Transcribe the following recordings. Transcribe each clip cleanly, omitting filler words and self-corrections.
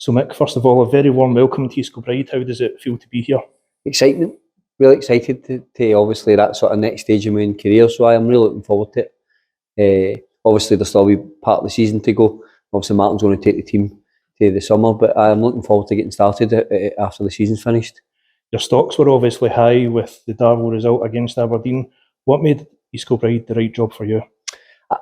So Mick, first of all, a very warm welcome to East Kilbride. How does it feel to be here? Excitement, really excited to obviously that sort of next stage of my own career, so I am really looking forward to it. Obviously there's still a wee part of the season to go. Obviously Martin's going to take the team to the summer, but I'm looking forward to getting started after the season's finished. Your stocks were obviously high with the Darvel result against Aberdeen. What made East Kilbride the right job for you?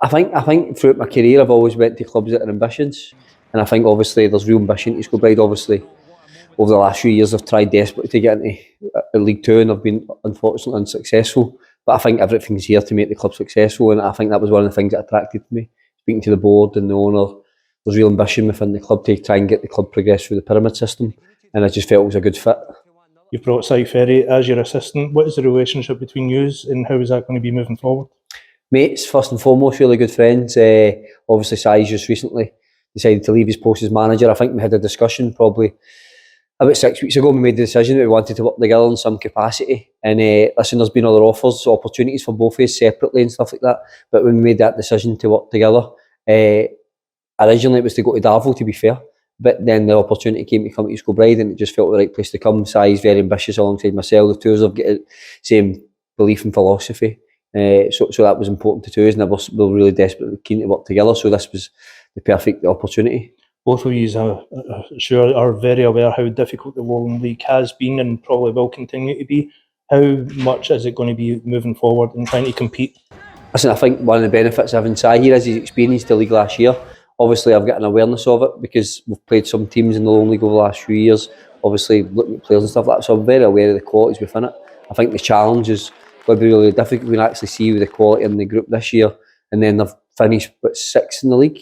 I think throughout my career I've always went to clubs that are ambitions, and I think obviously there's real ambition to East Kilbride. Obviously over the last few years I've tried desperately to get into League Two and I've been unfortunately unsuccessful, but I think everything's here to make the club successful, and I think that was one of the things that attracted me. Speaking to the board and the owner, there's real ambition within the club to try and get the club progress through the pyramid system, and I just felt it was a good fit. You've brought Si Ferry as your assistant. What is the relationship between you and how is that going to be moving forward? Mates, first and foremost, really good friends. Obviously Si's just recently decided to leave his post as manager. I think we had a discussion probably about 6 weeks ago. We made the decision that we wanted to work together in some capacity, and listen, there's been other offers, opportunities for both of us separately and stuff like that, but when we made that decision to work together, originally it was to go to Darvel, to be fair, but then the opportunity came to come to East Kilbride and it just felt the right place to come. Si's very ambitious alongside myself. The two of us have got the same belief and philosophy, so that was important to two of us, and we were really desperately keen to work together, so this was the perfect opportunity. Both of you are very aware how difficult the Lowland League has been and probably will continue to be. How much is it going to be moving forward and trying to compete? Listen, I think one of the benefits of having Si here is he's experienced the league last year. Obviously I've got an awareness of it because we've played some teams in the Lowland League over the last few years, obviously looking at players and stuff like that, so I'm very aware of the qualities within it. I think the challenge is going to be really difficult. We can actually see with the quality in the group this year, and then they've finished 6th in the league.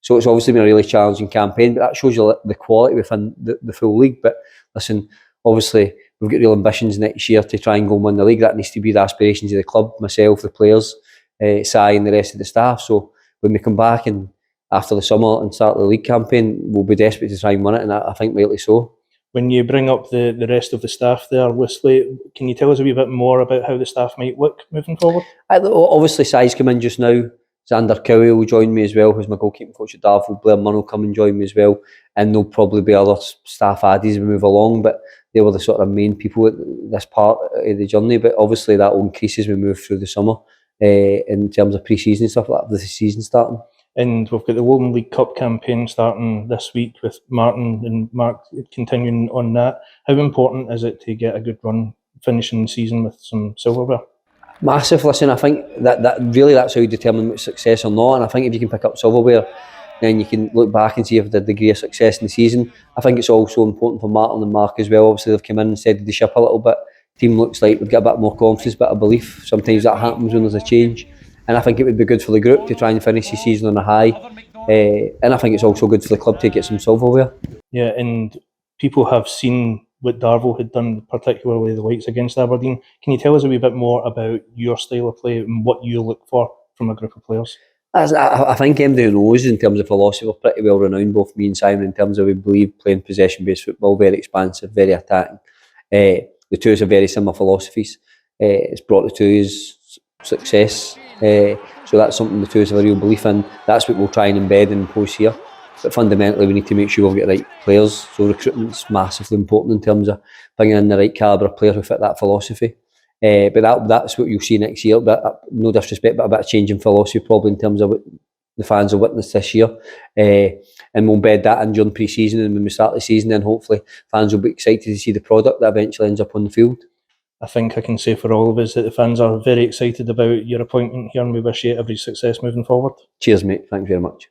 So it's obviously been a really challenging campaign, but that shows you the quality within the full league. But listen, obviously we've got real ambitions next year to try and go and win the league. That needs to be the aspirations of the club, myself, the players, Si and the rest of the staff. So when we come back and after the summer and start the league campaign, we'll be desperate to try and win it, and I think rightly so. When you bring up the rest of the staff there, Wesley, can you tell us a wee bit more about how the staff might look moving forward? Obviously Si's come in just now. Xander Cowie will join me as well, who's my goalkeeping coach at Darvel. Blair Munn will come and join me as well, and there'll probably be other staff added as we move along, but they were the sort of main people at this part of the journey. But obviously that will increase as we move through the summer in terms of pre-season and stuff like that, with the season starting. And we've got the Lowland League Cup campaign starting this week with Martin and Mark continuing on that. How important is it to get a good run finishing the season with some silverware? Massive. Listen, I think that's how you determine what's success or not, and I think if you can pick up silverware, then you can look back and see if the degree of success in the season. I think it's also important for Martin and Mark as well. Obviously they've come in and steadied the ship a little bit. The team looks like we've got a bit more confidence, a bit of belief. Sometimes that happens when there's a change, and I think it would be good for the group to try and finish the season on a high, and I think it's also good for the club to get some silverware. Yeah, and people have seen what Darvel had done, particularly the Whites against Aberdeen. Can you tell us a wee bit more about your style of play and what you look for from a group of players? I think MD knows in terms of philosophy, we're pretty well renowned, both me and Simon, in terms of we believe playing possession-based football, very expansive, very attacking. The two have very similar philosophies. It's brought the two success, so that's something the two have a real belief in. That's what we'll try and embed and impose here. But fundamentally we need to make sure we've got the right players, so recruitment's massively important in terms of bringing in the right calibre of player who fit that philosophy. But that's what you'll see next year. But no disrespect, but a bit of change in philosophy probably in terms of what the fans will witness this year, and we'll bed that in during pre-season, and when we start the season then hopefully fans will be excited to see the product that eventually ends up on the field. I think I can say for all of us that the fans are very excited about your appointment here, and we wish you every success moving forward. Cheers mate, thanks very much.